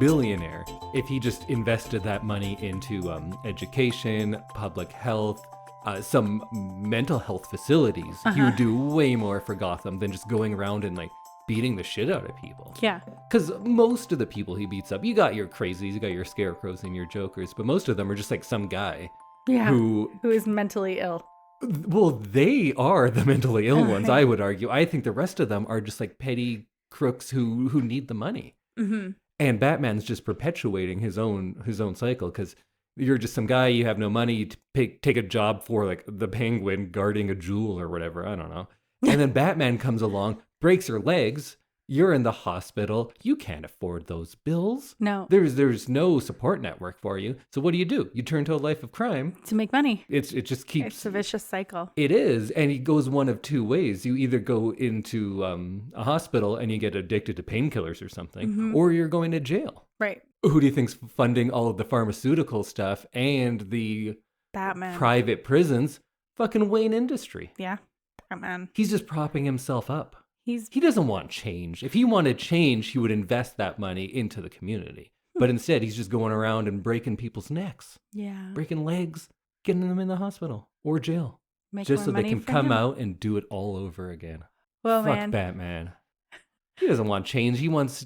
billionaire if he just invested that money into education, public health, some mental health facilities. He would do way more for Gotham than just going around and like beating the shit out of people. Yeah. Because most of the people he beats up, you got your crazies, you got your scarecrows and your jokers, but most of them are just like some guy who is mentally ill. Well, they are the mentally ill ones, I would argue. I think the rest of them are just like petty crooks who need the money. Mm-hmm. And Batman's just perpetuating his own cycle because you're just some guy, you have no money to take a job for like the Penguin guarding a jewel or whatever, I don't know. And then Batman comes along, breaks your legs, you're in the hospital, you can't afford those bills. No. There's no support network for you. So what do? You turn to a life of crime. To make money. It just keeps... It's a vicious cycle. It is, and it goes one of two ways. You either go into a hospital and you get addicted to painkillers or something, or you're going to jail. Right. Who do you think's funding all of the pharmaceutical stuff and the Batman. Private prisons? Fucking Wayne Industry. Yeah. Batman. He's just propping himself up. He doesn't want change. If he wanted change, he would invest that money into the community. But instead, he's just going around and breaking people's necks. Yeah. Breaking legs, getting them in the hospital or jail. Make just more so they money can for come him. out and do it all over again. Well, Fuck man. Batman. He doesn't want change. He wants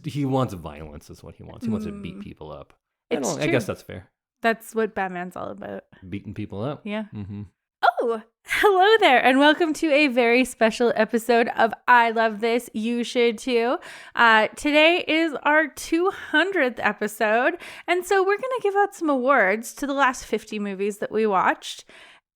violence is what he wants. He wants to beat people up. I guess that's fair. That's what Batman's all about. Beating people up. Yeah. Mm-hmm. Oh, hello there, and welcome to a very special episode of I Love This, You Should Too. Today is our 200th episode, and so we're going to give out some awards to the last 50 movies that we watched.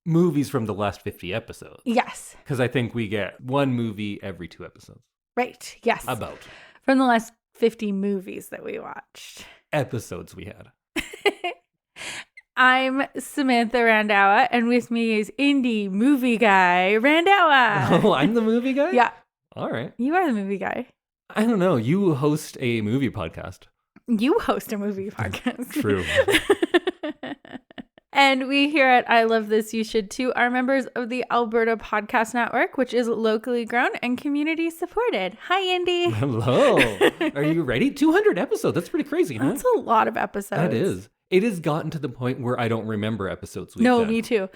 Movies from the last 50 episodes. Yes. Because I think we get one movie every 2 episodes. Right, yes. About. From the last 50 movies that we watched. Episodes we had. I'm Samantha Randhawa, and with me is Indy movie guy Randhawa. Oh, I'm the movie guy? Yeah. All right. You are the movie guy. I don't know. You host a movie podcast. You host a movie podcast. True. And we here at I Love This, You Should Too are members of the Alberta Podcast Network, which is locally grown and community supported. Hi, Indy. Hello. Are you ready? 200 episodes. That's pretty crazy, huh? That's a lot of episodes. That is. It has gotten to the point where I don't remember episodes we've No, done. me too.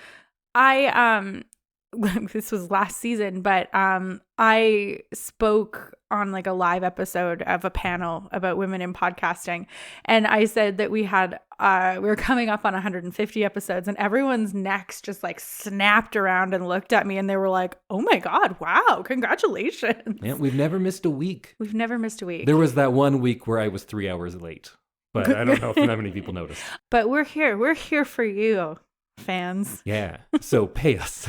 This was last season, but I spoke on like a live episode of a panel about women in podcasting, and I said that we were coming up on 150 episodes, and everyone's necks just like snapped around and looked at me, and they were like, "Oh my God, wow, congratulations." Yeah, we've never missed a week. We've never missed a week. There was that one week where I was 3 hours late, but I don't know if that many people noticed. But we're here. We're here for you, fans. Yeah, so pay us.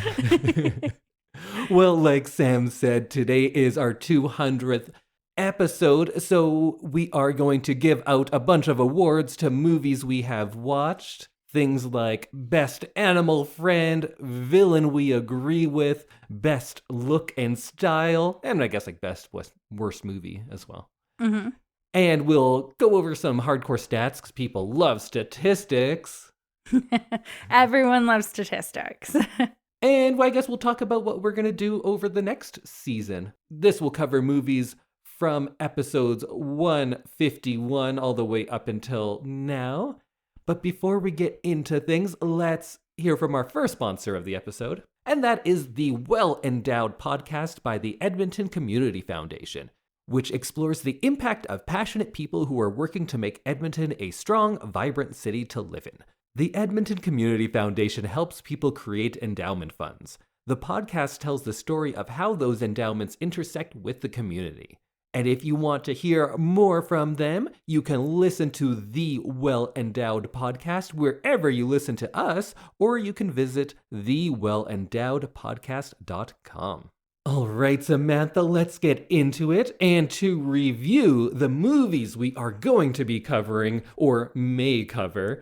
Well, like Sam said, today is our 200th episode, so we are going to give out a bunch of awards to movies we have watched. Things like Best Animal Friend, Villain We Agree With, Best Look and Style, and I guess like Best Worst Movie as well. Mm-hmm. And we'll go over some hardcore stats because people love statistics. Everyone loves statistics. And I guess we'll talk about what we're going to do over the next season. This will cover movies from episodes 151 all the way up until now. But before we get into things, let's hear from our first sponsor of the episode. And that is the Well Endowed podcast by the Edmonton Community Foundation, which explores the impact of passionate people who are working to make Edmonton a strong, vibrant city to live in. The Edmonton Community Foundation helps people create endowment funds. The podcast tells the story of how those endowments intersect with the community. And if you want to hear more from them, you can listen to the Well Endowed podcast wherever you listen to us, or you can visit thewellendowedpodcast.com. All right, Samantha, let's get into it. And to review the movies we are going to be covering, or may cover,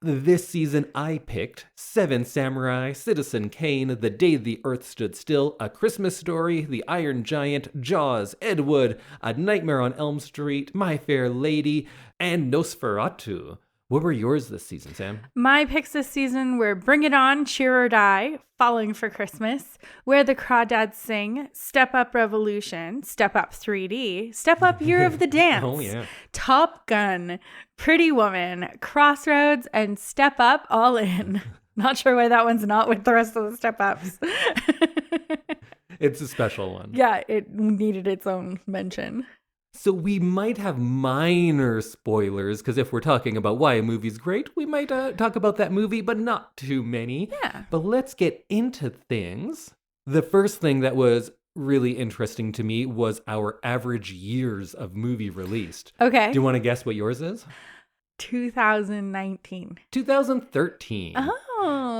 this season I picked Seven Samurai, Citizen Kane, The Day the Earth Stood Still, A Christmas Story, The Iron Giant, Jaws, Ed Wood, A Nightmare on Elm Street, My Fair Lady, and Nosferatu. What were yours this season, Sam? My picks this season were Bring It On, Cheer or Die, Falling for Christmas, Where the Crawdads Sing, Step Up Revolution, Step Up 3D, Step Up Year of the Dance, Oh, yeah. Top Gun, Pretty Woman, Crossroads, and Step Up All In. Not sure why that one's not with the rest of the Step Ups. It's a special one. Yeah, it needed its own mention. So we might have minor spoilers, because if we're talking about why a movie's great, we might talk about that movie, but not too many. Yeah. But let's get into things. The first thing that was really interesting to me was our average years of movie released. Okay. Do you want to guess what yours is? 2019. 2013. Oh.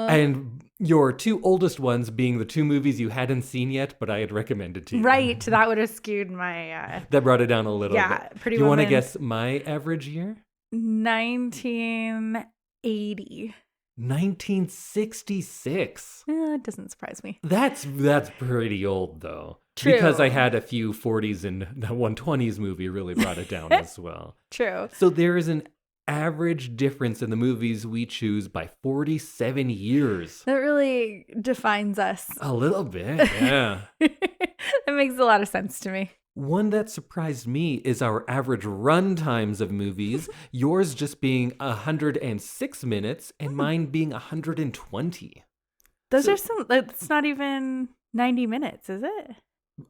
And your two oldest ones being the two movies you hadn't seen yet, but I had recommended to you. Right. That would have skewed my... That brought it down a little bit. Pretty Do you want to Woman. guess my average year? 1980. 1966. It doesn't surprise me. That's pretty old, though. True. Because I had a few 40s and the 120s movie really brought it down as well. True. So there is an average difference in the movies we choose by 47 years. That really defines us. A little bit, yeah. That makes a lot of sense to me. One that surprised me is our average run times of movies, yours just being 106 minutes and mine being 120. Those are some, it's not even 90 minutes, is it?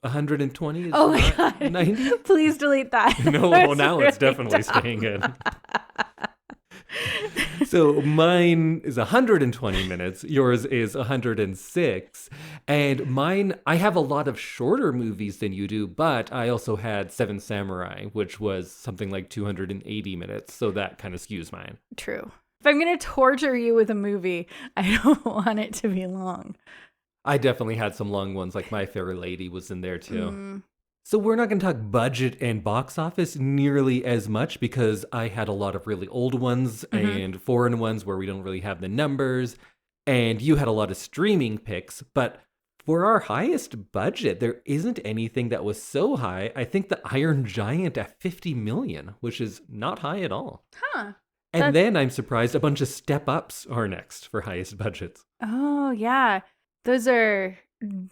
120 is Oh my not God. 90? Please delete that. No, well, now it's really definitely dumb. staying in. So mine is 120 minutes, yours is 106, and mine, I have a lot of shorter movies than you do, but I also had Seven Samurai, which was something like 280 minutes, so that kind of skews mine. True. If I'm going to torture you with a movie, I don't want it to be long. I definitely had some long ones, like My Fair Lady was in there too. So we're not going to talk budget and box office nearly as much because I had a lot of really old ones and foreign ones where we don't really have the numbers. And you had a lot of streaming picks. But for our highest budget, there isn't anything that was so high. I think the Iron Giant at 50 million, which is not high at all. Huh. And then I'm surprised a bunch of step ups are next for highest budgets. Oh, yeah. Those are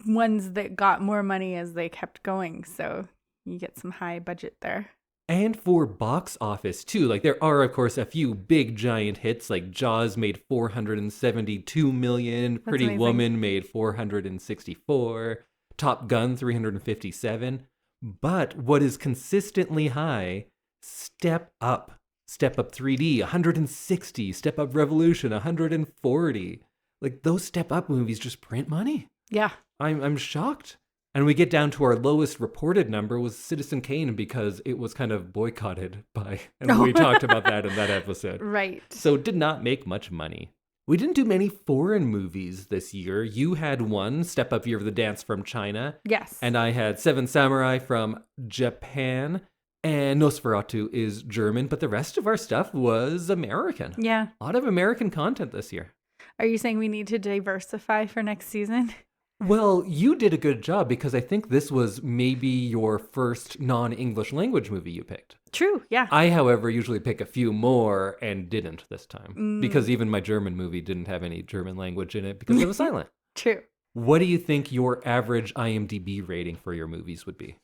ones that got more money as they kept going. So you get some high budget there. And for box office, too. Like, there are, of course, a few big giant hits. Like, Jaws made $472 million. Pretty amazing. Woman made $464. Top Gun, $357. But what is consistently high, Step Up. Step Up 3D, 160. Step Up Revolution, 140. Like, those Step Up movies just print money. Yeah. I'm shocked. And we get down to our lowest reported number was Citizen Kane because it was kind of boycotted by, and we talked about that in that episode. Right. So it did not make much money. We didn't do many foreign movies this year. You had one, Step Up Year of the Dance from China. Yes. And I had Seven Samurai from Japan. And Nosferatu is German, but the rest of our stuff was American. Yeah. A lot of American content this year. Are you saying we need to diversify for next season? Well, you did a good job because I think this was maybe your first non-English language movie you picked. True, yeah. I, however, usually pick a few more and didn't this time because even my German movie didn't have any German language in it because it was silent. True. What do you think your average IMDb rating for your movies would be?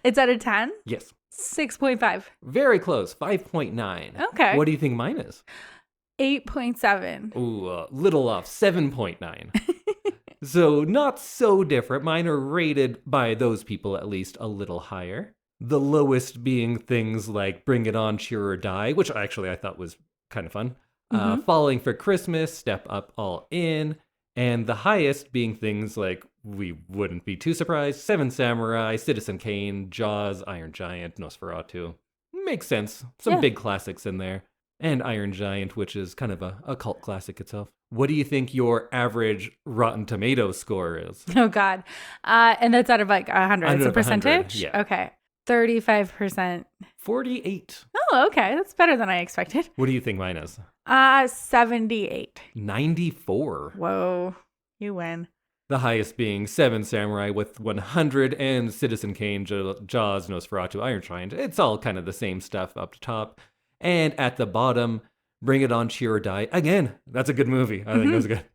It's out of 10? Yes. 6.5. Very close, 5.9. Okay. What do you think mine is? 8.7. Ooh, a little off, 7.9. So not so different. Mine are rated by those people at least a little higher. The lowest being things like Bring It On, Cheer or Die, which actually I thought was kind of fun. Falling for Christmas, Step Up All In. And the highest being things like, we wouldn't be too surprised, Seven Samurai, Citizen Kane, Jaws, Iron Giant, Nosferatu. Makes sense. Some big classics in there. And Iron Giant, which is kind of a cult classic itself. What do you think your average Rotten Tomatoes score is? Oh, God. And that's out of like 100. It's a 100, percentage? yeah. Okay. 35%. 48. Oh, okay. That's better than I expected. What do you think mine is? 78. 94. Whoa. You win. The highest being Seven Samurai with 100 and Citizen Kane, Jaws, Nosferatu, Iron Giant. It's all kind of the same stuff up top. And at the bottom, Bring It On, Cheer or Die. Again, that's a good movie. I think that's good.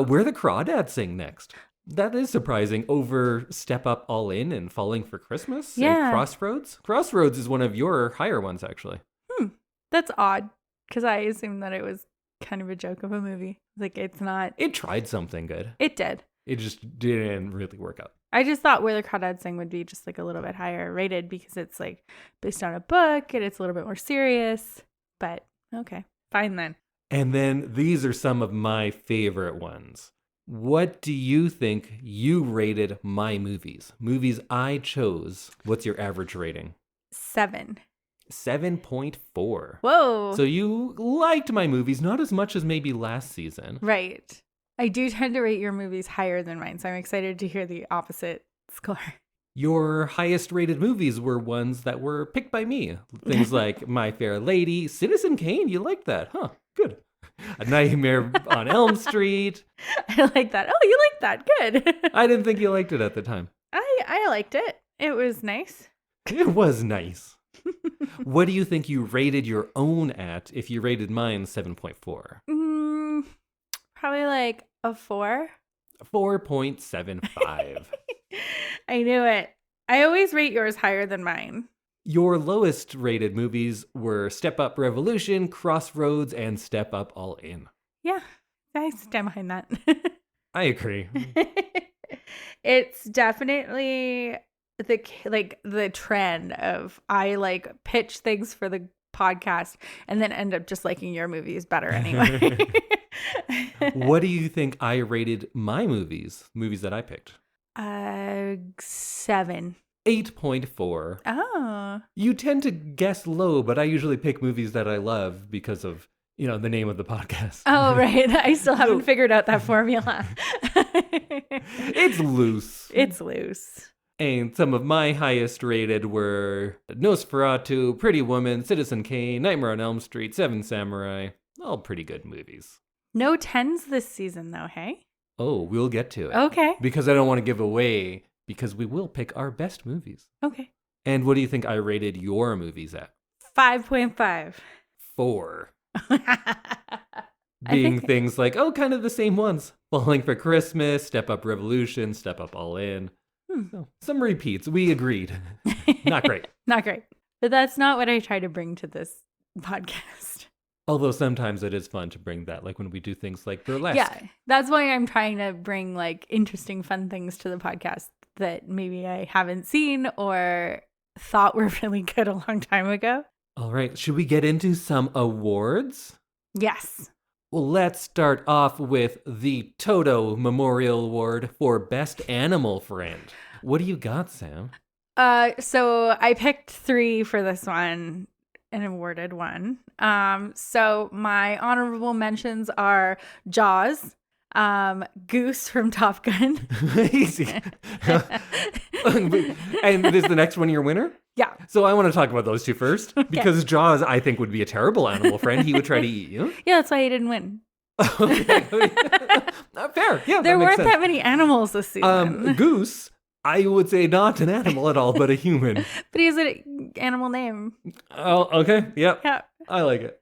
Where the Crawdads Sing Next. That is surprising over Step Up All In and Falling for Christmas and Crossroads. Crossroads is one of your higher ones, actually. That's odd because I assumed that it was kind of a joke of a movie. Like, it's not. It tried something good. It did. It just didn't really work out. I just thought Where the Crawdads Sing would be just like a little bit higher rated because it's like based on a book and it's a little bit more serious. But okay, fine then. And then these are some of my favorite ones. What do you think you rated my movies? Movies I chose. What's your average rating? 7. 7.4. Whoa. So you liked my movies, not as much as maybe last season. Right. I do tend to rate your movies higher than mine, so I'm excited to hear the opposite score. Your highest rated movies were ones that were picked by me. Things like My Fair Lady, Citizen Kane. You liked that, huh? Good. A Nightmare on Elm Street. I like that. Oh, you like that. Good. I didn't think you liked it at the time. I liked it. It was nice. It was nice. What do you think you rated your own at if you rated mine 7.4? Probably like a 4. 4.75. I knew it. I always rate yours higher than mine. Your lowest rated movies were Step Up Revolution, Crossroads, and Step Up All In. Yeah, I stand behind that. I agree. It's definitely the trend of I pitch things for the podcast and then end up just liking your movies better anyway. What do you think I rated my movies that I picked? 7. 8.4. Oh. You tend to guess low, but I usually pick movies that I love because of, the name of the podcast. Oh, right. I still haven't figured out that formula. It's loose. It's loose. And some of my highest rated were Nosferatu, Pretty Woman, Citizen Kane, Nightmare on Elm Street, Seven Samurai. All pretty good movies. No 10s this season, though, hey? Oh, we'll get to it. Okay. Because I don't want to give away, because we will pick our best movies. Okay. And what do you think I rated your movies at? 5.5. 4. Being things like, kind of the same ones. Falling for Christmas, Step Up Revolution, Step Up All In. So, some repeats. We agreed. Not great. Not great. But that's not what I try to bring to this podcast. Although sometimes it is fun to bring that, like when we do things like burlesque. Yeah, that's why I'm trying to bring interesting, fun things to the podcast that maybe I haven't seen or thought were really good a long time ago. All right, should we get into some awards? Yes. Well, let's start off with the Toto Memorial Award for Best Animal Friend. What do you got, Sam? So I picked 3 for this one and awarded 1. So my honorable mentions are Jaws, Goose from Top Gun. Easy. And is the next one your winner? Yeah. So I want to talk about those 2 first, because Jaws, I think, would be a terrible animal friend. He would try to eat you. Yeah, that's why he didn't win. Fair. Yeah, there weren't that many animals this season. Goose, I would say not an animal at all, but a human. But he has an animal name. Oh, okay. Yep. Yeah. I like it.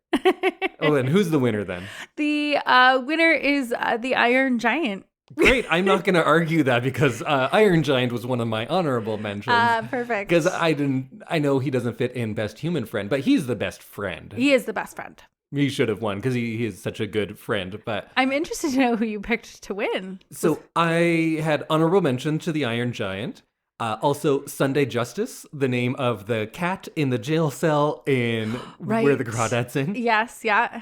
Oh, and who's the winner then? The winner is the Iron Giant. Great. I'm not going to argue that because Iron Giant was one of my honorable mentions. Perfect. Because I know he doesn't fit in Best Human Friend, but he's the best friend. He is the best friend. He should have won because he is such a good friend. But I'm interested to know who you picked to win. So I had honorable mention to the Iron Giant. Also, Sunday Justice, the name of the cat in the jail cell in Where the Crawdads Sing. Yes, yeah.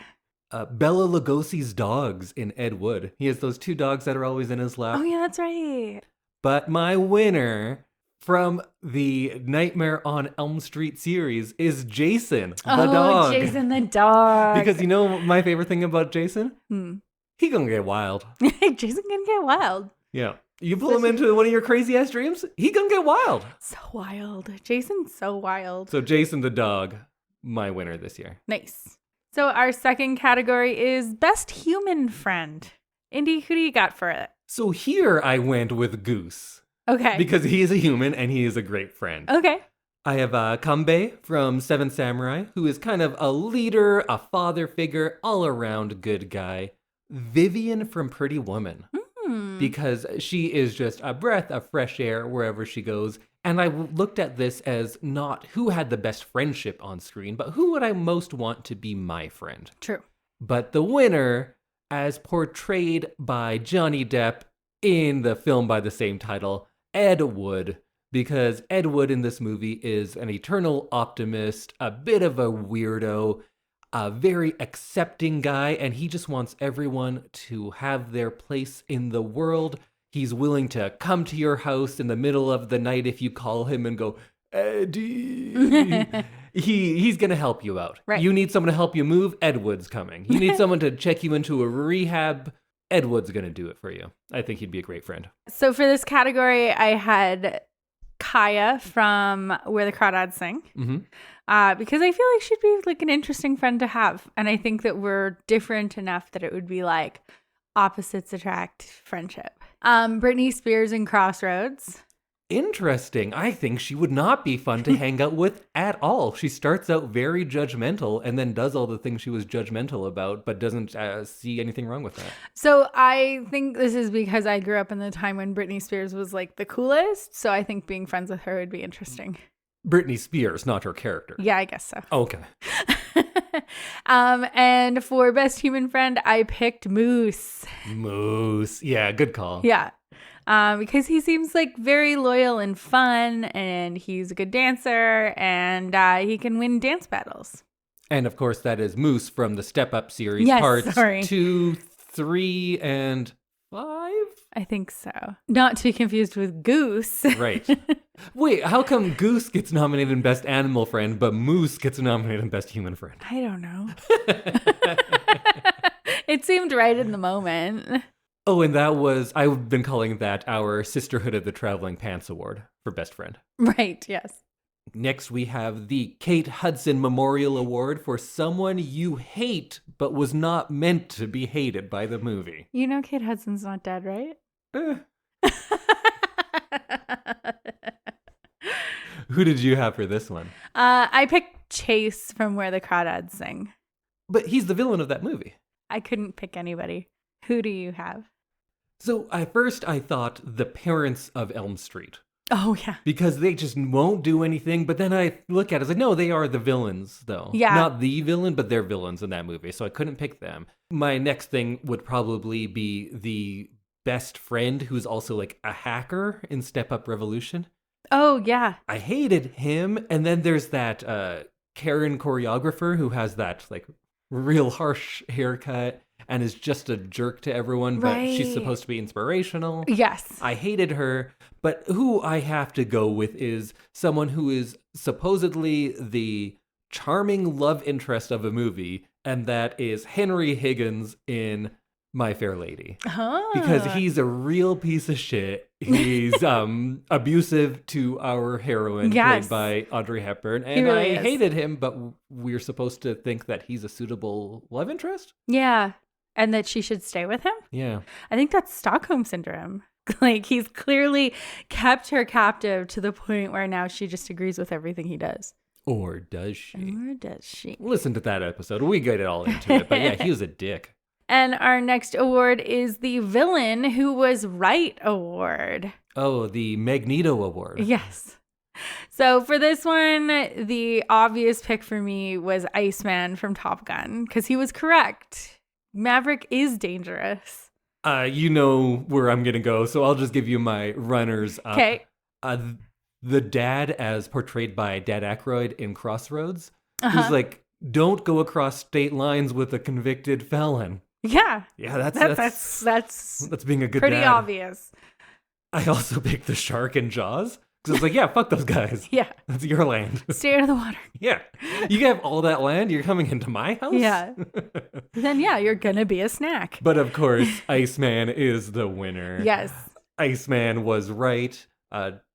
Bela Lugosi's dogs in Ed Wood. He has those 2 dogs that are always in his lap. Oh, yeah, that's right. But my winner from the Nightmare on Elm Street series is Jason, the dog. Oh, Jason the dog. Because my favorite thing about Jason? He gonna get wild. Jason gonna get wild. Yeah. You pull him into one of your crazy-ass dreams, he gonna get wild. So wild. Jason's so wild. So Jason the dog, my winner this year. Nice. So our second category is Best Human Friend. Indy, who do you got for it? So here I went with Goose. Okay. Because he is a human and he is a great friend. Okay. I have Kanbei from Seven Samurai, who is kind of a leader, a father figure, all-around good guy. Vivian from Pretty Woman, because she is just a breath of fresh air wherever she goes. And I looked at this as not who had the best friendship on screen, but who would I most want to be my friend? True. But the winner, as portrayed by Johnny Depp in the film by the same title, Ed Wood. Because Ed Wood in this movie is an eternal optimist, a bit of a weirdo, a very accepting guy, and he just wants everyone to have their place in the world. He's willing to come to your house in the middle of the night if you call him and go, Eddie. He's going to help you out. Right. You need someone to help you move, Ed Wood's coming. You need someone to check you into a rehab, Ed Wood's going to do it for you. I think he'd be a great friend. So for this category, I had Kaya from Where the Crawdads Sing, because I feel like she'd be like an interesting friend to have, and I think that we're different enough that it would be like opposites attract friendship. Britney Spears in Crossroads. Interesting. I think she would not be fun to hang out with at all. She starts out very judgmental and then does all the things she was judgmental about, but doesn't see anything wrong with that. So I think this is because I grew up in the time when Britney Spears was like the coolest. So I think being friends with her would be interesting. Britney Spears, not her character. Yeah, I guess so. Okay. And for best human friend, I picked Moose. Moose. Yeah, good call. Yeah. Because he seems like very loyal and fun, and he's a good dancer, and he can win dance battles. And of course, that is Moose from the Step Up series, yes, parts sorry. 2, 3, and 5? I think so. Not to be confused with Goose. Right. Wait, how come Goose gets nominated in Best Animal Friend, but Moose gets nominated in Best Human Friend? I don't know. It seemed right in the moment. Oh, and that was, I've been calling that our Sisterhood of the Traveling Pants Award for Best Friend. Right, yes. Next, we have the Kate Hudson Memorial Award for someone you hate, but was not meant to be hated by the movie. You know Kate Hudson's not dead, right? Who did you have for this one? I picked Chase from Where the Crawdads Sing. But he's the villain of that movie. I couldn't pick anybody. Who do you have? So at first I thought the parents of Elm Street. Oh, yeah. Because they just won't do anything. But then I look at it, it's like, no, they are the villains, though. Yeah. Not the villain, but they're villains in that movie. So I couldn't pick them. My next thing would probably be the best friend who's also like a hacker in Step Up Revolution. Oh, yeah. I hated him. And then there's that Karen choreographer who has that like real harsh haircut and is just a jerk to everyone, but she's supposed to be inspirational. Yes. I hated her, but who I have to go with is someone who is supposedly the charming love interest of a movie, and that is Henry Higgins in My Fair Lady. Because he's a real piece of shit. He's abusive to our heroine, played by Audrey Hepburn. And really I hated him, but we're supposed to think that he's a suitable love interest? Yeah. And that she should stay with him? Yeah. I think that's Stockholm Syndrome. Like, he's clearly kept her captive to the point where now she just agrees with everything he does. Or does she? Or does she? Listen to that episode. We get it all into it. But yeah, he was a dick. And our next award is the Villain Who Was Right Award. Oh, the Magneto Award. Yes. So for this one, the obvious pick for me was Iceman from Top Gun, because he was correct. Maverick is dangerous. You know where I'm going to go, so I'll just give you my runners up. Okay. The dad, as portrayed by Dan Aykroyd in Crossroads, who's like, don't go across state lines with a convicted felon. Yeah. Yeah, that's being a good pretty dad. obvious. I also picked the shark in Jaws. Because it's like, yeah, fuck those guys. Yeah. That's your land. Stay out of the water. Yeah. You have all that land, you're coming into my house? Yeah. Then, yeah, you're going to be a snack. But of course, Iceman is the winner. Yes. Iceman was right.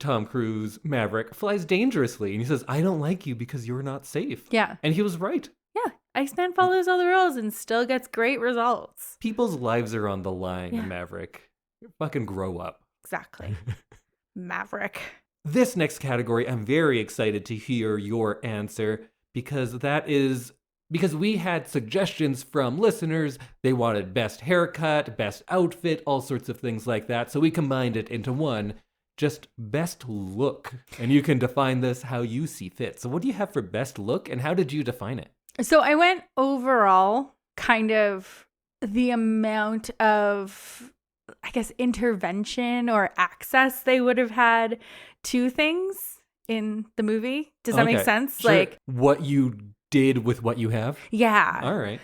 Tom Cruise, Maverick, flies dangerously. And he says, I don't like you because you're not safe. Yeah. And he was right. Yeah. Iceman follows all the rules and still gets great results. People's lives are on the line, Maverick. Fucking grow up. Exactly. Maverick. This next category, I'm very excited to hear your answer because we had suggestions from listeners. They wanted best haircut, best outfit, all sorts of things like that. So we combined it into one, just best look. And you can define this how you see fit. So what do you have for best look and how did you define it? So I went overall kind of the amount of, I guess, intervention or access they would have had to things in the movie. Does that make sense? Sure. Like what you did with what you have? Yeah. All right.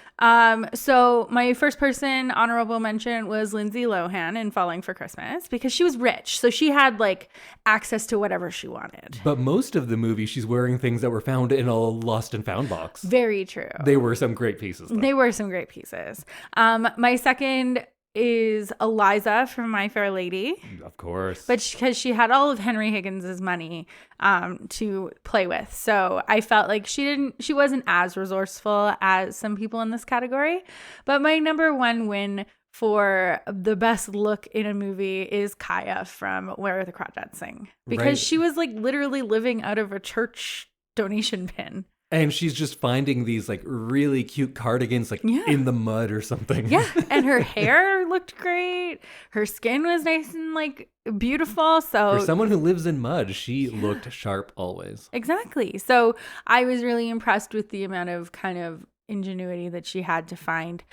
So my first person honorable mention was Lindsay Lohan in Falling for Christmas because she was rich. So she had like access to whatever she wanted. But most of the movie, she's wearing things that were found in a lost and found box. Very true. They were some great pieces, though. They were some great pieces. My second is Eliza from My Fair Lady. Of course. But because she had all of Henry Higgins's money to play with. So I felt like she wasn't as resourceful as some people in this category. But my number one win for the best look in a movie is Kaya from Where the Crawdads Sing. Because she was like literally living out of a church donation bin. And she's just finding these like really cute cardigans like in the mud or something. Yeah. And her hair looked great. Her skin was nice and like beautiful. So for someone who lives in mud, she looked sharp always. Exactly. So I was really impressed with the amount of kind of ingenuity that she had to find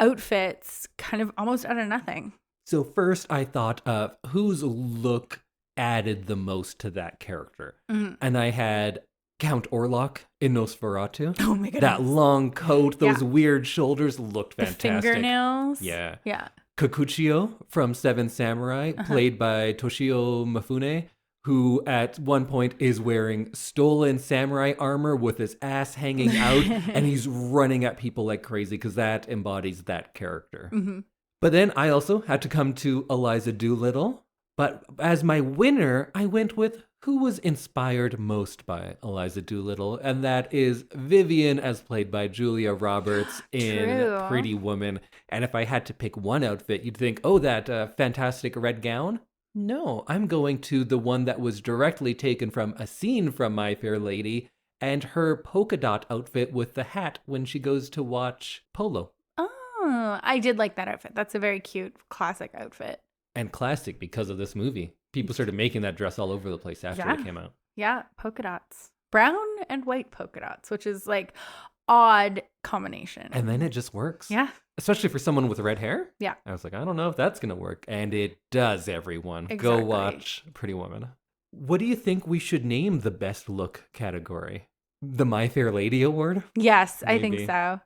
outfits kind of almost out of nothing. So first I thought of whose look added the most to that character. Mm-hmm. And I had Count Orlok in Nosferatu. Oh my goodness. That long coat, those weird shoulders looked fantastic. The fingernails. Yeah. Yeah. Kikuchio from Seven Samurai, played by Toshio Mifune, who at one point is wearing stolen samurai armor with his ass hanging out, and he's running at people like crazy because that embodies that character. Mm-hmm. But then I also had to come to Eliza Doolittle. But as my winner, I went with who was inspired most by Eliza Doolittle, and that is Vivian, as played by Julia Roberts in Pretty Woman. And if I had to pick one outfit, you'd think, oh, that fantastic red gown? No, I'm going to the one that was directly taken from a scene from My Fair Lady, and her polka dot outfit with the hat when she goes to watch polo. Oh, I did like that outfit. That's a very cute, classic outfit. And classic because of this movie. People started making that dress all over the place after it came out. Yeah, polka dots. Brown and white polka dots, which is like odd combination. And then it just works. Yeah. Especially for someone with red hair. Yeah. I was like, I don't know if that's going to work. And it does, everyone. Exactly. Go watch Pretty Woman. What do you think we should name the best look category? The My Fair Lady Award? Yes, maybe. I think so.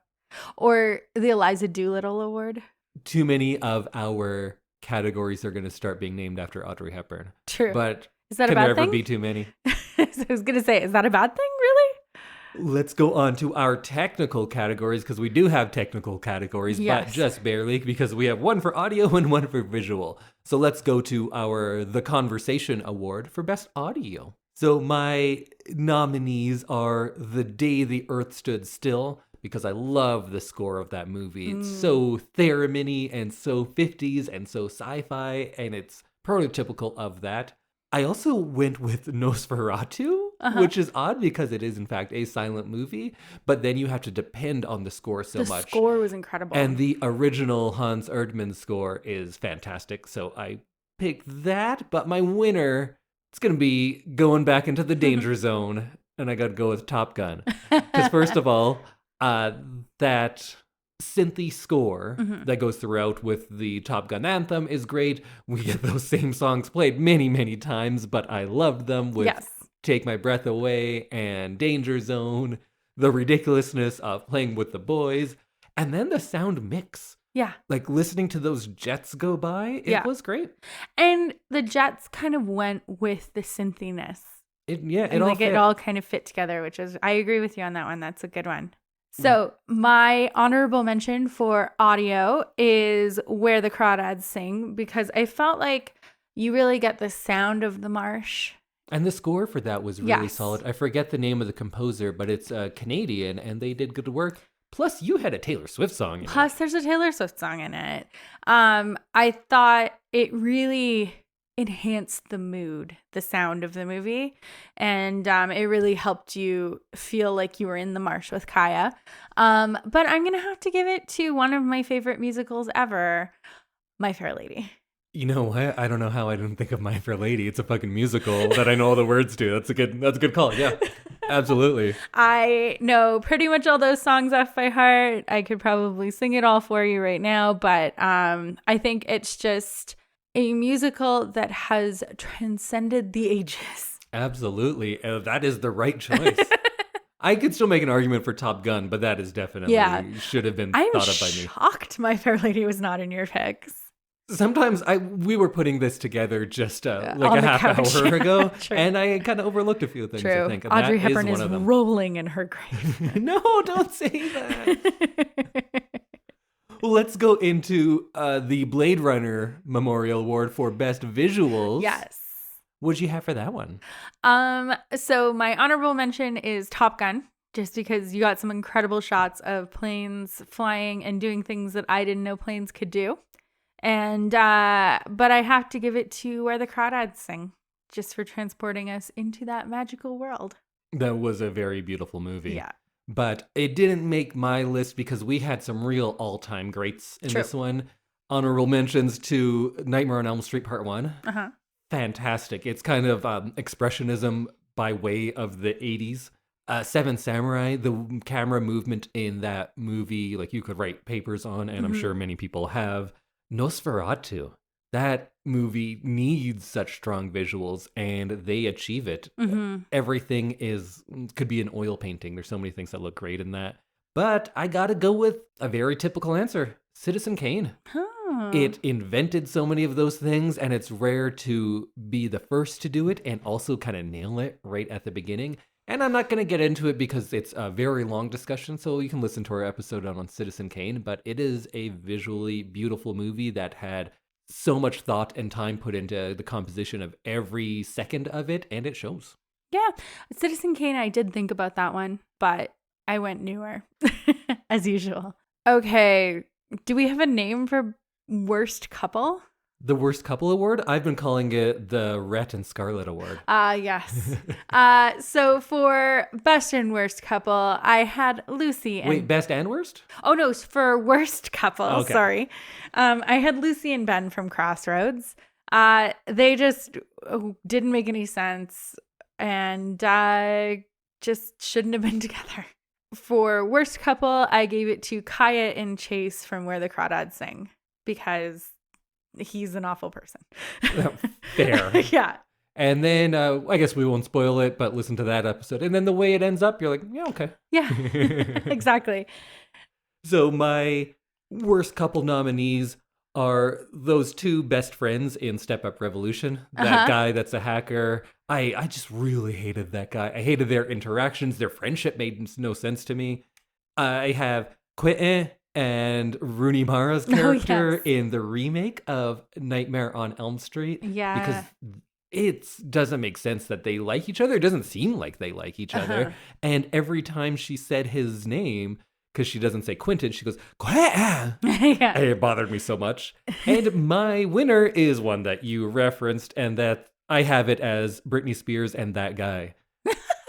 Or the Eliza Doolittle Award. Too many of our categories are going to start being named after Audrey Hepburn. True. But is that can a bad there thing? Ever be too many? I was going to say, is that a bad thing, really? Let's go on to our technical categories because we do have technical categories, but just barely because we have one for audio and one for visual. So let's go to our The Conversation Award for Best Audio. So my nominees are The Day the Earth Stood Still, because I love the score of that movie. It's so theremin-y and so 50s and so sci-fi, and it's prototypical of that. I also went with Nosferatu, which is odd because it is, in fact, a silent movie, but then you have to depend on the score so much. The score was incredible. And the original Hans Erdmann score is fantastic, so I picked that, but my winner, it's going to be going back into the danger zone, and I got to go with Top Gun. Because first of all, that synthy score that goes throughout with the Top Gun anthem is great. We get those same songs played many, many times, but I loved them with Take My Breath Away and Danger Zone, the ridiculousness of Playing with the Boys, and then the sound mix. Yeah. Like listening to those jets go by, it was great. And the jets kind of went with the synthiness. It all kind of fit together, which is, I agree with you on that one. That's a good one. So my honorable mention for audio is Where the Crawdads Sing, because I felt like you really get the sound of the marsh. And the score for that was really solid. I forget the name of the composer, but it's Canadian, and they did good work. Plus, you had a Taylor Swift song in it. There's a Taylor Swift song in it. I thought it really enhanced the mood, the sound of the movie. And it really helped you feel like you were in the marsh with Kaya. But I'm going to have to give it to one of my favorite musicals ever, My Fair Lady. You know what? I don't know how I didn't think of My Fair Lady. It's a fucking musical that I know all the words to. That's a good call. Yeah, absolutely. I know pretty much all those songs off by heart. I could probably sing it all for you right now, but I think it's just a musical that has transcended the ages. Absolutely. That is the right choice. I could still make an argument for Top Gun, but that is definitely should have been thought of by me. I'm shocked My Fair Lady was not in your picks. Sometimes we were putting this together just like a half hour ago, and I kind of overlooked a few things. True. I think and Audrey that Hepburn is is one of them. rolling in her grave. No, don't say that. Well, let's go into the Blade Runner Memorial Award for Best Visuals. Yes. What'd you have for that one? So my honorable mention is Top Gun, just because you got some incredible shots of planes flying and doing things that I didn't know planes could do. And but I have to give it to Where the Crawdads Sing, just for transporting us into that magical world. That was a very beautiful movie. Yeah. But it didn't make my list because we had some real all-time greats in this one. Honorable mentions to Nightmare on Elm Street Part 1. Uh-huh. Fantastic. It's kind of expressionism by way of the 80s. Seven Samurai, the camera movement in that movie, like you could write papers on, and I'm sure many people have. Nosferatu. That movie needs such strong visuals, and they achieve it. Everything could be an oil painting. There's so many things that look great in that. But I gotta go with a very typical answer. Citizen Kane. It invented so many of those things, and it's rare to be the first to do it and also kind of nail it right at the beginning. And I'm not going to get into it because it's a very long discussion, so you can listen to our episode on Citizen Kane, but it is a visually beautiful movie that had so much thought and time put into the composition of every second of it, and it shows. Yeah, Citizen Kane, I did think about that one, but I went newer, as usual. Okay, do we have a name for worst couple? The Worst Couple Award? I've been calling it the Rhett and Scarlett Award. Yes. So for Best and Worst Couple, I had Lucy and... Wait, Best and Worst? Oh, no, for Worst Couple, okay. Sorry. I had Lucy and Ben from Crossroads. They just didn't make any sense and just shouldn't have been together. For Worst Couple, I gave it to Kaya and Chase from Where the Crawdads Sing, because he's an awful person. Fair. Yeah. And then I guess we won't spoil it, but listen to that episode. And then the way it ends up, you're like, yeah, okay. Yeah, exactly. So my worst couple nominees are those two best friends in Step Up Revolution. That guy that's a hacker. I just really hated that guy. I hated their interactions. Their friendship made no sense to me. I have Quentin and Rooney Mara's character in the remake of Nightmare on Elm Street. Yeah. Because it doesn't make sense that they like each other. It doesn't seem like they like each other. And every time she said his name, because she doesn't say Quentin, she goes, Quentin. Yeah. It bothered me so much. And my winner is one that you referenced, and that I have it as Britney Spears and That Guy.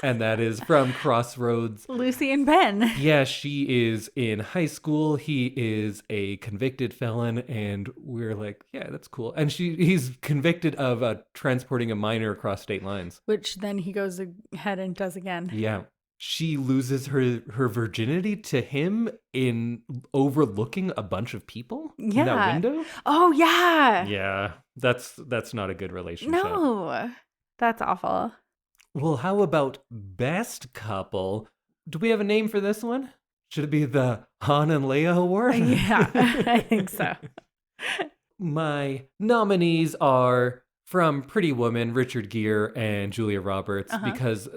And that is from Crossroads. Lucy and Ben. Yeah, she is in high school. He is a convicted felon, and we're like, yeah, that's cool. And he's convicted of transporting a minor across state lines. Which then he goes ahead and does again. Yeah. She loses her virginity to him in overlooking a bunch of people in that window. Oh, yeah. Yeah, that's not a good relationship. No, that's awful. Well, how about best couple? Do we have a name for this one? Should it be the Han and Leia Award? Yeah, I think so. My nominees are from Pretty Woman, Richard Gere and Julia Roberts, because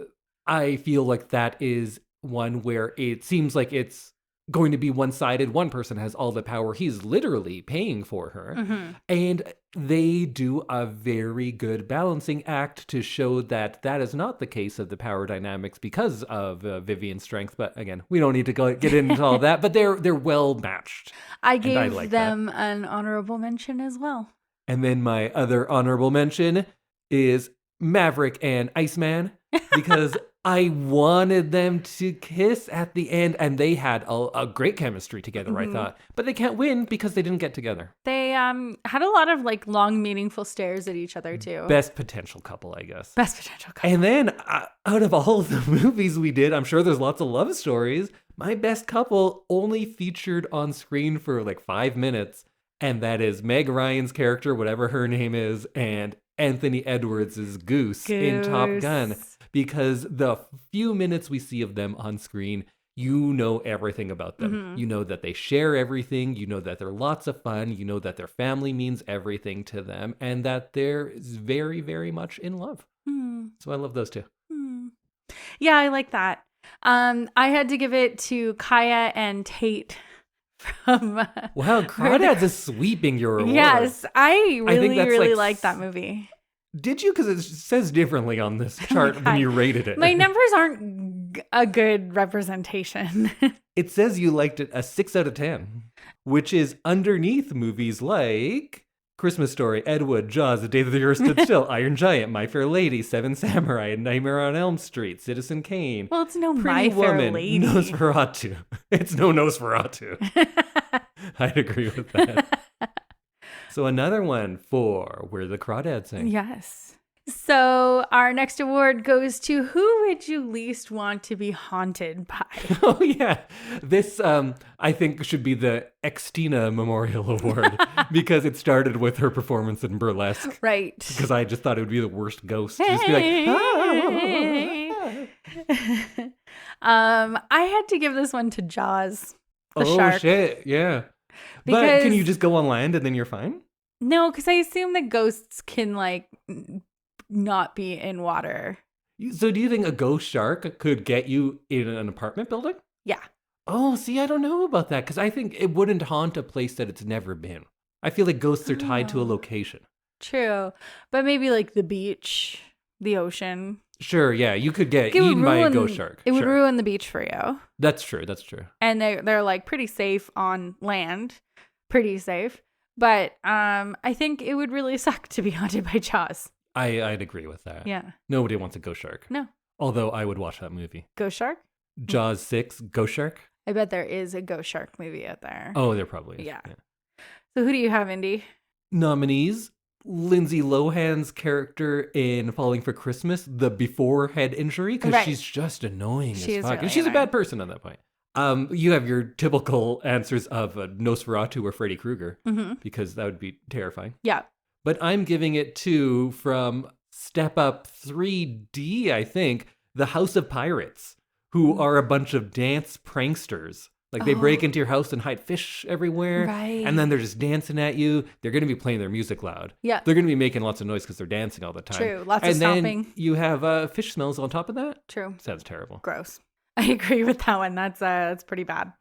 I feel like that is one where it seems like it's going to be one-sided. One person has all the power. He's literally paying for her. And they do a very good balancing act to show that that is not the case of the power dynamics because of Vivian's strength. But again, we don't need to get into all that. But they're well matched. I gave them an honorable mention as well. And then my other honorable mention is Maverick and Iceman, because I wanted them to kiss at the end, and they had a great chemistry together, I thought. But they can't win because they didn't get together. They had a lot of like long, meaningful stares at each other too. Best potential couple, I guess. Best potential couple. And then out of all of the movies we did, I'm sure there's lots of love stories. My best couple only featured on screen for like 5 minutes, and that is Meg Ryan's character, whatever her name is, and Anthony Edwards' Goose in Top Gun. Because the few minutes we see of them on screen, you know everything about them. You know that they share everything. You know that they're lots of fun. You know that their family means everything to them, and that they're very, very much in love. So I love those two. Yeah, I like that. I had to give it to Kaya and Tate from... Wow, Crawdads is sweeping your award. Yes, I really like like that movie. Did you? Because it says differently on this chart when you rated it. My numbers aren't a good representation. It says you liked it a 6 out of 10, which is underneath movies like Christmas Story, Ed Wood, Jaws, The Day That the Earth Stood Still, Iron Giant, My Fair Lady, Seven Samurai, Nightmare on Elm Street, Citizen Kane. Well, it's no Pretty My Fair Woman, Lady. Nosferatu. It's no Nosferatu. I'd agree with that. So another one for Where the Crawdads Sing. Yes. So our next award goes to Who Would You Least Want to Be Haunted By? Oh, yeah. This, I think, should be the Xtina Memorial Award because it started with her performance in Burlesque. Right. Because I just thought it would be the worst ghost. Just be like, I had to give this one to Jaws, the shark. Oh, shit. Yeah. But can you just go on land and then you're fine? No, because I assume that ghosts can, like, not be in water. So do you think a ghost shark could get you in an apartment building? Yeah. Oh, see, I don't know about that because I think it wouldn't haunt a place that it's never been. I feel like ghosts are tied to a location. True. But maybe like the beach, the ocean. Sure, yeah. You could get eaten by a ghost shark. It would ruin the beach for you. That's true. That's true. And they're like pretty safe on land. Pretty safe. But I think it would really suck to be haunted by Jaws. I'd agree with that. Yeah. Nobody wants a ghost shark. No. Although I would watch that movie. Ghost shark? Jaws 6, Ghost Shark? I bet there is a ghost shark movie out there. Oh, there probably is. Yeah. So who do you have, Indy? Nominees: Lindsay Lohan's character in Falling for Christmas, the before head injury, because she's just annoying as fuck. Really and she's a bad person at that point. You have your typical answers of Nosferatu or Freddy Krueger, because that would be terrifying. Yeah. But I'm giving it to, from Step Up 3D, I think, the House of Pirates, who are a bunch of dance pranksters. Like, they break into your house and hide fish everywhere. Right. And then they're just dancing at you. They're going to be playing their music loud. Yeah. They're going to be making lots of noise because they're dancing all the time. True. Lots of stomping. And then you have fish smells on top of that. True. Sounds terrible. Gross. I agree with that one. That's pretty bad.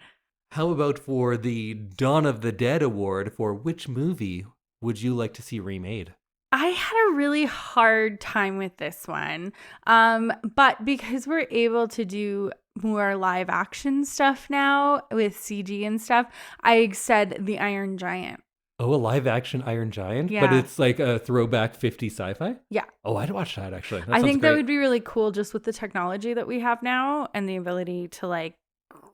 How about for the Dawn of the Dead Award, for which movie would you like to see remade? I had a really hard time with this one. But because we're able to do more live action stuff now with CG and stuff, I said The Iron Giant. Oh, a live action Iron Giant? Yeah. But it's like a throwback 50s sci-fi? Yeah. Oh, I'd watch that actually. I think that would be really cool just with the technology that we have now and the ability to like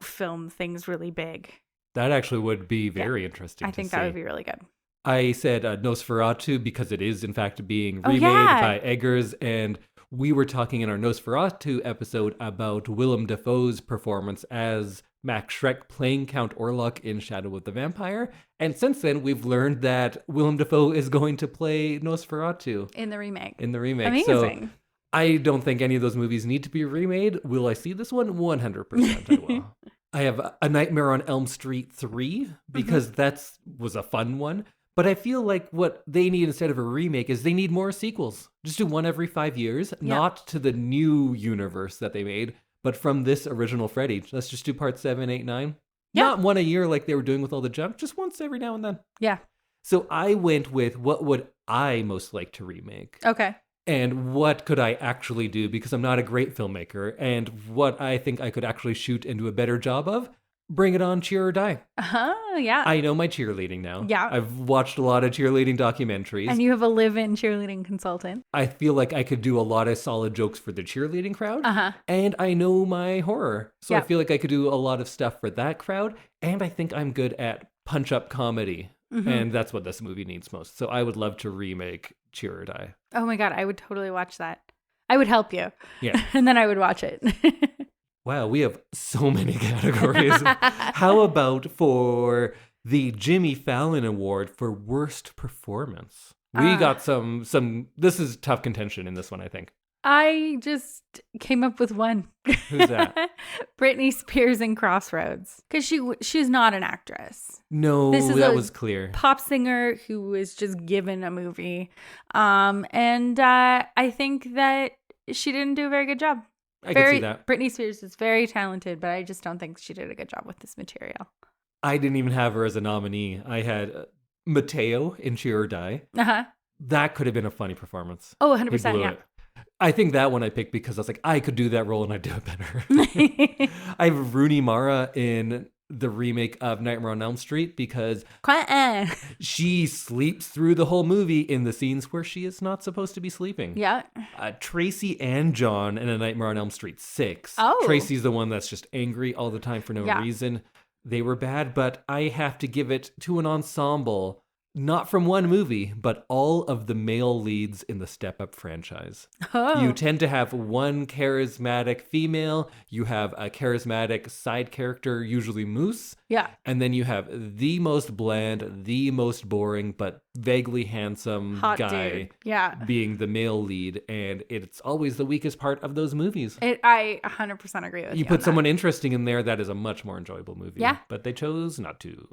film things really big. That actually would be very interesting. I think that would be really good. I said Nosferatu because it is in fact being remade by Eggers, and we were talking in our Nosferatu episode about Willem Dafoe's performance as Max Schreck playing Count Orlok in Shadow of the Vampire. And since then, we've learned that Willem Dafoe is going to play Nosferatu. In the remake. Amazing. So I don't think any of those movies need to be remade. Will I see this one? 100% I will. I have A Nightmare on Elm Street 3 because that was a fun one. But I feel like what they need instead of a remake is they need more sequels. Just do one every 5 years, not to the new universe that they made, but from this original Freddy. Let's just do parts 7, 8, 9. Yeah. Not one a year like they were doing with all the jump, just once every now and then. Yeah. So I went with what would I most like to remake? Okay. And what could I actually do, because I'm not a great filmmaker, and what I think I could actually shoot and do a better job of. Bring It On, Cheer or Die. Yeah. I know my cheerleading now. Yeah. I've watched a lot of cheerleading documentaries. And you have a live-in cheerleading consultant. I feel like I could do a lot of solid jokes for the cheerleading crowd. And I know my horror. So I feel like I could do a lot of stuff for that crowd. And I think I'm good at punch-up comedy. And that's what this movie needs most. So I would love to remake Cheer or Die. Oh my God, I would totally watch that. I would help you. Yeah. And then I would watch it. Wow, we have so many categories. How about for the Jimmy Fallon Award for Worst Performance? We got some, this is tough contention in this one, I think. I just came up with one. Who's that? Britney Spears in Crossroads. Because she's not an actress. No, that was clear. Pop singer who was just given a movie. And I think that she didn't do a very good job. I can see that. Britney Spears is very talented, but I just don't think she did a good job with this material. I didn't even have her as a nominee. I had Mateo in Cheer or Die. That could have been a funny performance. Oh, 100%, yeah. I think that one I picked because I was like, I could do that role and I'd do it better. I have Rooney Mara in the remake of Nightmare on Elm Street because she sleeps through the whole movie in the scenes where she is not supposed to be sleeping. Yeah. Tracy and John in A Nightmare on Elm Street 6. Oh. Tracy's the one that's just angry all the time for no reason. They were bad, but I have to give it to an ensemble. Not from one movie, but all of the male leads in the Step Up franchise. Oh. You tend to have one charismatic female, you have a charismatic side character, usually Moose. Yeah. And then you have the most bland, the most boring, but vaguely handsome hot guy dude. Yeah. being the male lead. And it's always the weakest part of those movies. I 100% agree with you. You put someone interesting in there, that is a much more enjoyable movie. Yeah. But they chose not to.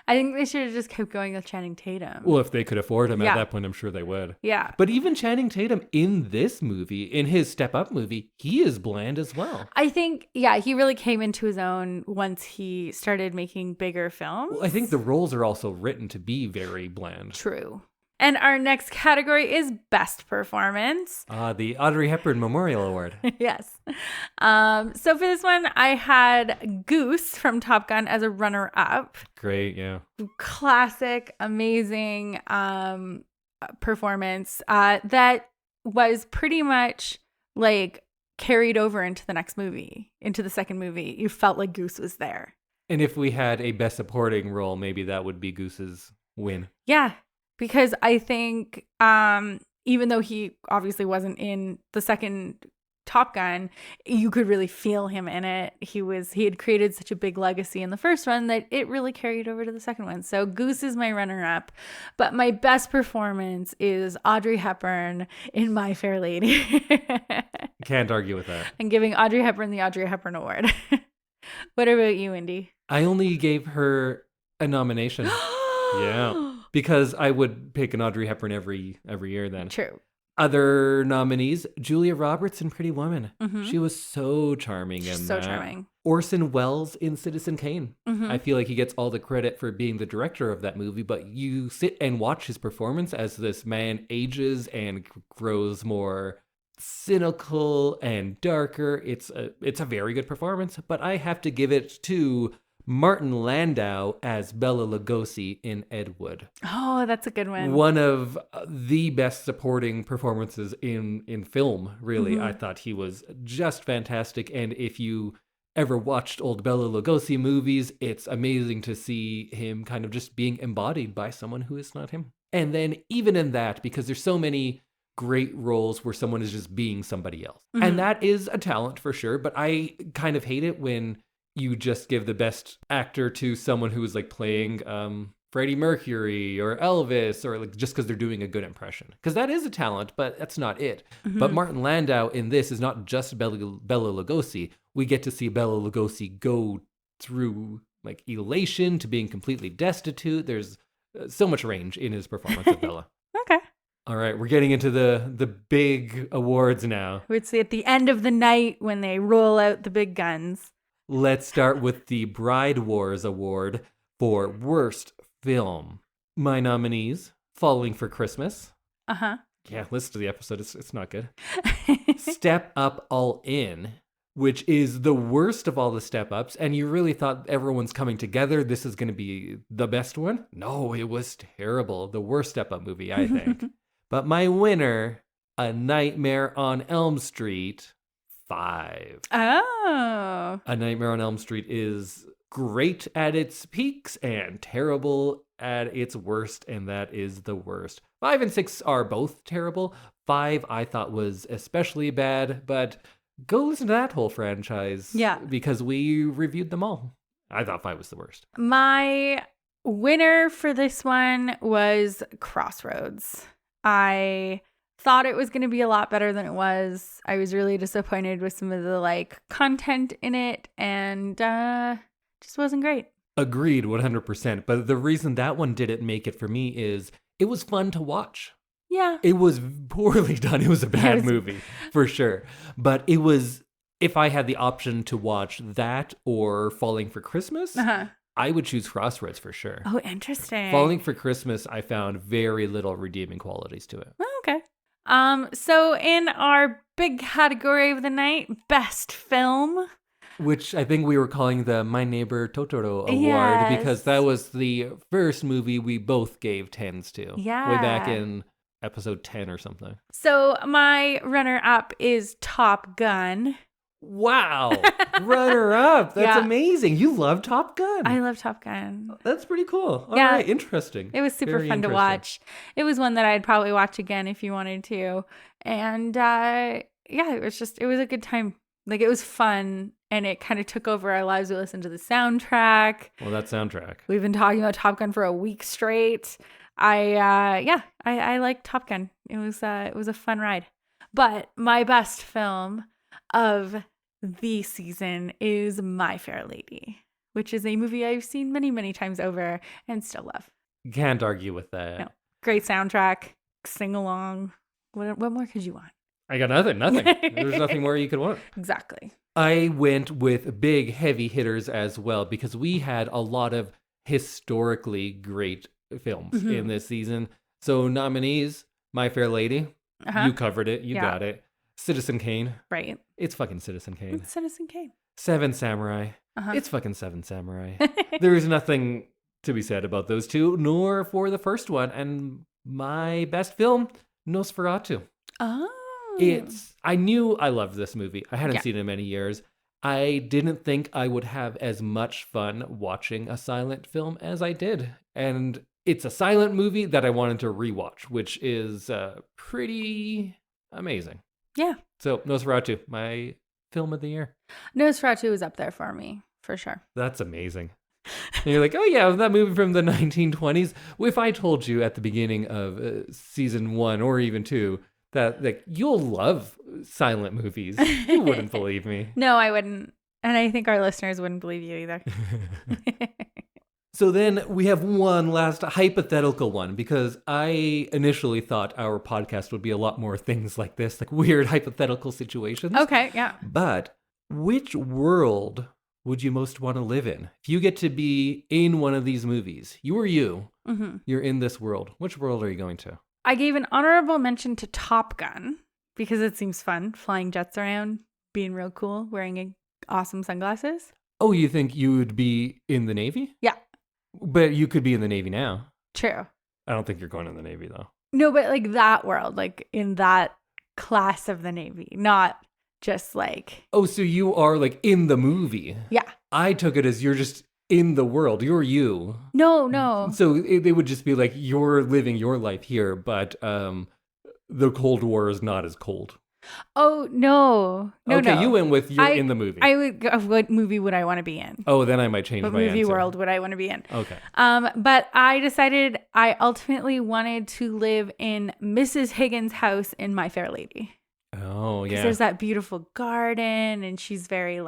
I think they should have just kept going with Channing Tatum. Well, if they could afford him at that point, I'm sure they would. Yeah. But even Channing Tatum in this movie, in his Step Up movie, he is bland as well. I think, he really came into his own once he started making bigger films. Well, I think the roles are also written to be very bland. True. And our next category is Best Performance. The Audrey Hepburn Memorial Award. Yes. So for this one, I had Goose from Top Gun as a runner-up. Great, yeah. Classic, amazing performance that was pretty much like carried over into the next movie, into the second movie. You felt like Goose was there. And if we had a Best Supporting role, maybe that would be Goose's win. Yeah. Because I think even though he obviously wasn't in the second Top Gun, you could really feel him in it. He had created such a big legacy in the first one that it really carried over to the second one. So Goose is my runner-up. But my best performance is Audrey Hepburn in My Fair Lady. Can't argue with that. I'm giving Audrey Hepburn the Audrey Hepburn Award. What about you, Indy? I only gave her a nomination. Yeah. Because I would pick an Audrey Hepburn every year then. True. Other nominees, Julia Roberts in Pretty Woman. Mm-hmm. She was so charming in that. Charming. Orson Welles in Citizen Kane. Mm-hmm. I feel like he gets all the credit for being the director of that movie, but you sit and watch his performance as this man ages and grows more cynical and darker. It's a very good performance, but I have to give it to Martin Landau as Bela Lugosi in Ed Wood. Oh, that's a good one. One of the best supporting performances in film, really. Mm-hmm. I thought he was just fantastic. And if you ever watched old Bela Lugosi movies, it's amazing to see him kind of just being embodied by someone who is not him. And then even in that, because there's so many great roles where someone is just being somebody else. Mm-hmm. And that is a talent for sure, but I kind of hate it when you just give the best actor to someone who is like playing Freddie Mercury or Elvis, or like just because they're doing a good impression. Because that is a talent, but that's not it. Mm-hmm. But Martin Landau in this is not just Bela Lugosi. We get to see Bela Lugosi go through like elation to being completely destitute. There's so much range in his performance of Bela. Okay. All right, we're getting into the big awards now. It's at the end of the night when they roll out the big guns. Let's start with the Bride Wars Award for Worst Film. My nominees, Falling for Christmas. Uh-huh. Yeah, listen to the episode. It's not good. Step Up All In. which is the worst of all the step-ups, and you really thought everyone's coming together. This is going to be the best one? No, it was terrible. The worst step-up movie, I think. But my winner, A Nightmare on Elm Street 5. Oh. A Nightmare on Elm Street is great at its peaks and terrible at its worst, and that is the worst. 5 and 6 are both terrible. 5 I thought was especially bad, but go listen to that whole franchise. Yeah. Because we reviewed them all. I thought 5 was the worst. My winner for this one was Crossroads. I thought it was going to be a lot better than it was. I was really disappointed with some of the content in it, and just wasn't great. Agreed 100%. But the reason that one didn't make it for me is it was fun to watch. Yeah. It was poorly done. It was a bad movie, for sure. But it was, if I had the option to watch that or Falling for Christmas, I would choose Crossroads for sure. Oh, interesting. Falling for Christmas, I found very little redeeming qualities to it. Oh, okay. So in our big category of the night, best film, which I think we were calling the My Neighbor Totoro Award, because that was the first movie we both gave 10s to. Yeah. Way back in episode 10 or something. So my runner-up is Top Gun. Wow. Runner-up. That's amazing. You love Top Gun. I love Top Gun. That's pretty cool. All right. Interesting. It was super fun to watch. It was one that I'd probably watch again if you wanted to. And it was a good time. It was fun, and it kind of took over our lives. We listened to the soundtrack. Well, that soundtrack. We've been talking about Top Gun for a week straight. I like Top Gun. It was a fun ride. But my best film of the season is My Fair Lady, which is a movie I've seen many, many times over and still love. Can't argue with that. No. Great soundtrack, sing along. What more could you want? I got nothing. There's nothing more you could want. Exactly. I went with big, heavy hitters as well, because we had a lot of historically great films in this season. So nominees, My Fair Lady. You covered it. You got it. Citizen Kane. Right. It's fucking Citizen Kane. It's Citizen Kane. Seven Samurai. It's fucking Seven Samurai. There is nothing to be said about those two, nor for the first one. And my best film, Nosferatu. Oh. I knew I loved this movie. I hadn't seen it in many years. I didn't think I would have as much fun watching a silent film as I did. And it's a silent movie that I wanted to rewatch, which is pretty amazing. Yeah. So Nosferatu, my film of the year. Nosferatu is up there for me, for sure. That's amazing. And you're like, oh yeah, that movie from the 1920s. If I told you at the beginning of season 1 or even 2 that you'll love silent movies, you wouldn't believe me. No, I wouldn't. And I think our listeners wouldn't believe you either. So then we have one last hypothetical one, because I initially thought our podcast would be a lot more things like this, like weird hypothetical situations. Okay, yeah. But which world would you most want to live in? If you get to be in one of these movies, you're in this world. Which world are you going to? I gave an honorable mention to Top Gun because it seems fun, flying jets around, being real cool, wearing awesome sunglasses. Oh, you think you would be in the Navy? Yeah. But you could be in the Navy now. True. I don't think you're going in the Navy, though. No, but that world, in that class of the Navy, not just Oh, so you are in the movie. Yeah. I took it as you're just in the world. You're you. No. So it would just be you're living your life here, but the Cold War is not as cold. Oh, no. Okay, you went with you're in the movie. What movie would I want to be in? Oh, then I might change my answer. What movie world would I want to be in? Okay. But I decided I ultimately wanted to live in Mrs. Higgins' house in My Fair Lady. Oh, yeah. Because there's that beautiful garden, and she's very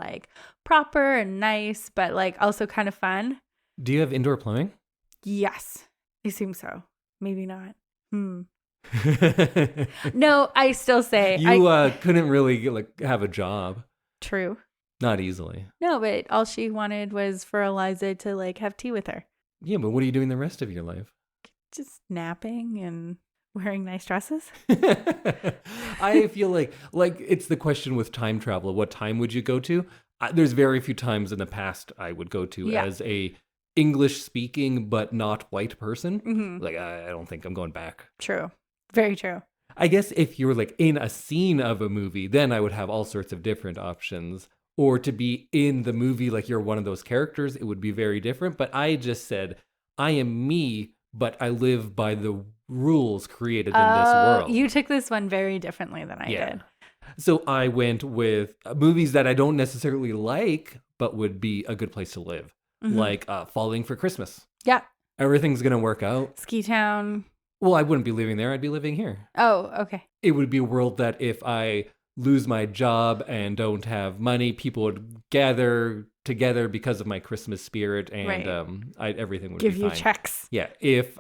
proper and nice, but also kind of fun. Do you have indoor plumbing? Yes. I assume so. Maybe not. No, I still say you couldn't really have a job. True. Not easily. No, but all she wanted was for Eliza to have tea with her. Yeah, but what are you doing the rest of your life? Just napping and Wearing nice dresses? I feel like it's the question with time travel. What time would you go to? There's very few times in the past I would go to as a English speaking but not white person. Like I don't think I'm going back. True. Very true. I guess if you're like in a scene of a movie, then I would have all sorts of different options. Or to be in the movie like you're one of those characters, it would be very different. But I just said, I am me, but I live by the rules created in this world. You took this one very differently than I did. So I went with movies that I don't necessarily like, but would be a good place to live. Like Falling for Christmas. Yeah. Everything's going to work out. Ski Town. Well, I wouldn't be living there. I'd be living here. Oh, okay. It would be a world that if I lose my job and don't have money, people would gather together because of my Christmas spirit, and everything would give be fine. You checks. Yeah. If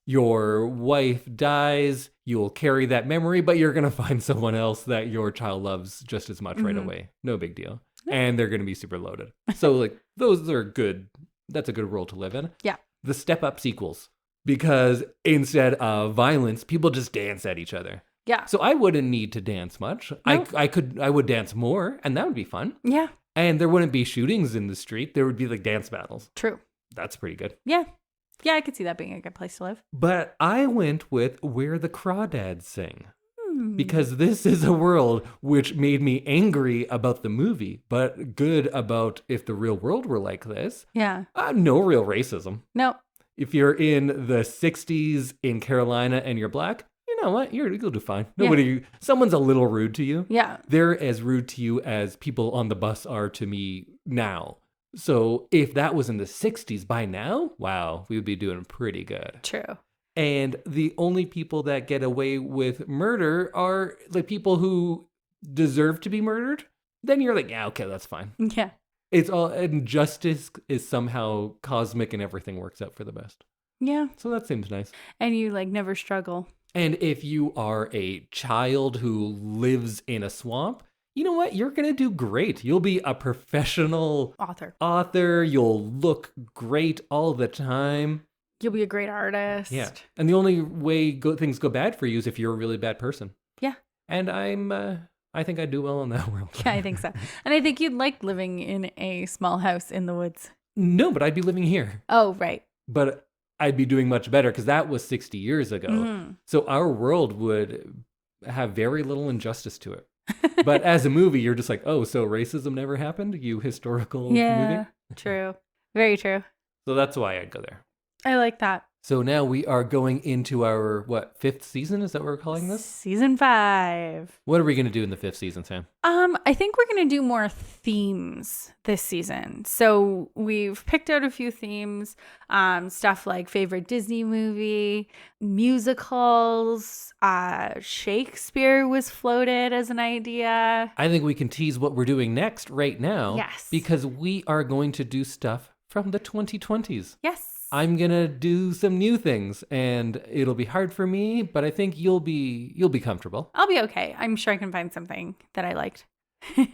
your wife dies, you'll carry that memory, but you're going to find someone else that your child loves just as much right away. No big deal. And they're going to be super loaded. So like those are good. That's a good world to live in. Yeah. The Step Up sequels, because instead of violence, people just dance at each other. Yeah. So I wouldn't need to dance much. No. I would dance more, and that would be fun. Yeah. And there wouldn't be shootings in the street. There would be like dance battles. True. That's pretty good. Yeah. Yeah, I could see that being a good place to live. But I went with Where the Crawdads Sing. Because this is a world which made me angry about the movie, but good about if the real world were like this. Yeah. No real racism. No. If you're in the 60s in Carolina and you're black, you know what? You'll do fine. Someone's a little rude to you. Yeah. They're as rude to you as people on the bus are to me now. So if that was in the 60s by now, wow, we would be doing pretty good. True. And the only people that get away with murder are like people who deserve to be murdered. Then you're like, yeah, okay, that's fine. Yeah. It's all, and justice is somehow cosmic and everything works out for the best. Yeah. So that seems nice. And you like never struggle. And if you are a child who lives in a swamp, you know what? You're going to do great. You'll be a professional author. You'll look great all the time. You'll be a great artist. Yeah. And the only way things go bad for you is if you're a really bad person. Yeah. And I think I'd do well in that world. Yeah, I think so. And I think you'd like living in a small house in the woods. No, but I'd be living here. Oh, right. But I'd be doing much better because that was 60 years ago. Mm-hmm. So our world would have very little injustice to it. But as a movie, you're just like, oh, so racism never happened? You historical movie? Yeah, true. Very true. So that's why I'd go there. I like that. So now we are going into our, fifth season? Is that what we're calling this? Season 5. What are we going to do in the 5th season, Sam? I think we're going to do more themes this season. So we've picked out a few themes, stuff like favorite Disney movie, musicals, Shakespeare was floated as an idea. I think we can tease what we're doing next right now. Yes. Because we are going to do stuff from the 2020s. Yes. I'm going to do some new things and it'll be hard for me, but I think you'll be comfortable. I'll be okay. I'm sure I can find something that I liked.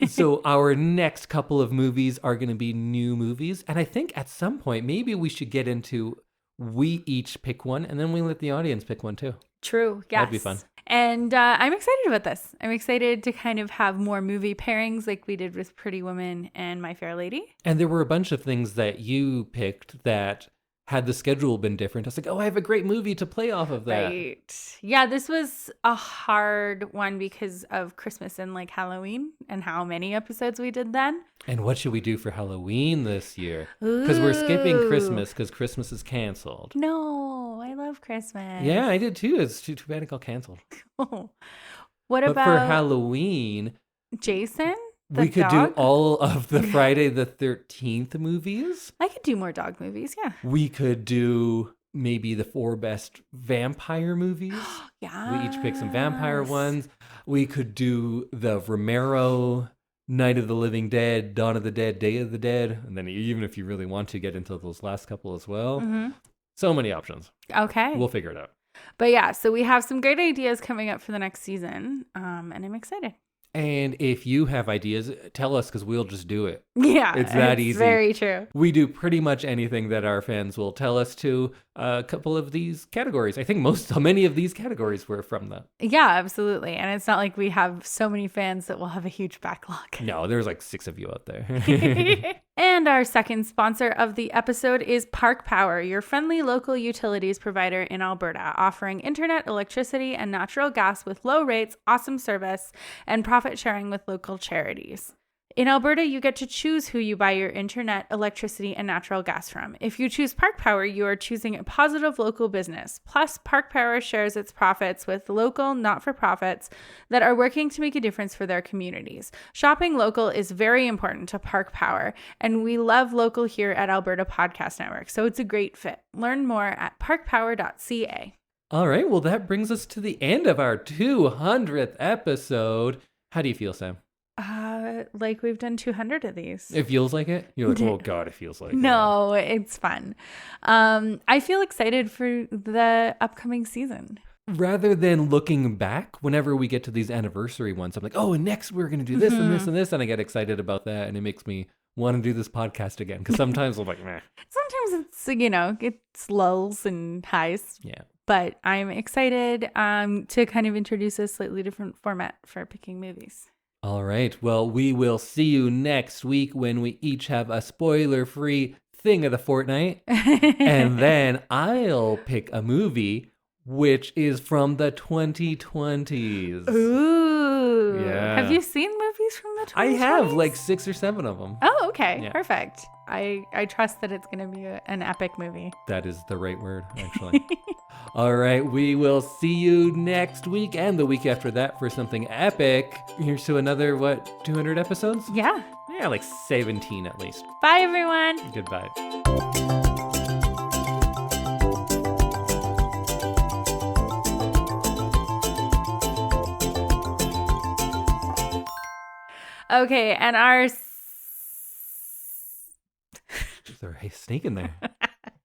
So our next couple of movies are going to be new movies. And I think at some point, maybe we should get into we each pick one and then we let the audience pick one too. True. Yes. That'd be fun. And I'm excited about this. I'm excited to kind of have more movie pairings like we did with Pretty Woman and My Fair Lady. And there were a bunch of things that you picked that had the schedule been different, I was like, oh, I have a great movie to play off of that. Right. Yeah, this was a hard one because of Christmas and like Halloween and how many episodes we did then. And what should we do for Halloween this year? Because we're skipping Christmas because Christmas is canceled. No, I love Christmas. Yeah, I did too. It's too bad it got canceled. What about for Halloween? Jason? We could do all of the Friday the 13th movies. I could do more dog movies, yeah. We could do maybe the 4 best vampire movies. Yeah. We each pick some vampire ones. We could do the Romero, Night of the Living Dead, Dawn of the Dead, Day of the Dead. And then even if you really want to get into those last couple as well. Mm-hmm. So many options. Okay. We'll figure it out. But yeah, so we have some great ideas coming up for the next season. And I'm excited. And if you have ideas, tell us because we'll just do it. Yeah, It's that easy. Very true. We do pretty much anything that our fans will tell us to. A couple of these categories. I think many of these categories were from the. Yeah, absolutely. And it's not like we have so many fans that we'll have a huge backlog. No, there's like 6 of you out there. And our second sponsor of the episode is Park Power, your friendly local utilities provider in Alberta, offering internet, electricity, and natural gas with low rates, awesome service, and profit sharing with local charities. In Alberta, you get to choose who you buy your internet, electricity, and natural gas from. If you choose Park Power, you are choosing a positive local business. Plus, Park Power shares its profits with local not-for-profits that are working to make a difference for their communities. Shopping local is very important to Park Power, and we love local here at Alberta Podcast Network, so it's a great fit. Learn more at parkpower.ca. All right, well, that brings us to the end of our 200th episode. How do you feel, Sam? Like we've done 200 of these. It feels like it? You're like, oh God, it feels like it. No, it's fun. I feel excited for the upcoming season. Rather than looking back, whenever we get to these anniversary ones, I'm like, oh, and next we're going to do this and this and this. And I get excited about that. And it makes me want to do this podcast again. Because sometimes I'm like, meh. Sometimes it's lulls and highs. Yeah. But I'm excited to kind of introduce a slightly different format for picking movies. All right. Well, we will see you next week when we each have a spoiler-free thing of the fortnight. And then I'll pick a movie which is from the 2020s. Ooh. Yeah. Have you seen movies from the 2020s? I have like 6 or 7 of them. Oh, okay. Yeah. Perfect. I trust that it's going to be an epic movie. That is the right word, actually. All right, we will see you next week and the week after that for something epic. Here's to another, 200 episodes? Yeah. Yeah, like 17 at least. Bye, everyone. Goodbye. Okay, and our... Is there a snake in there?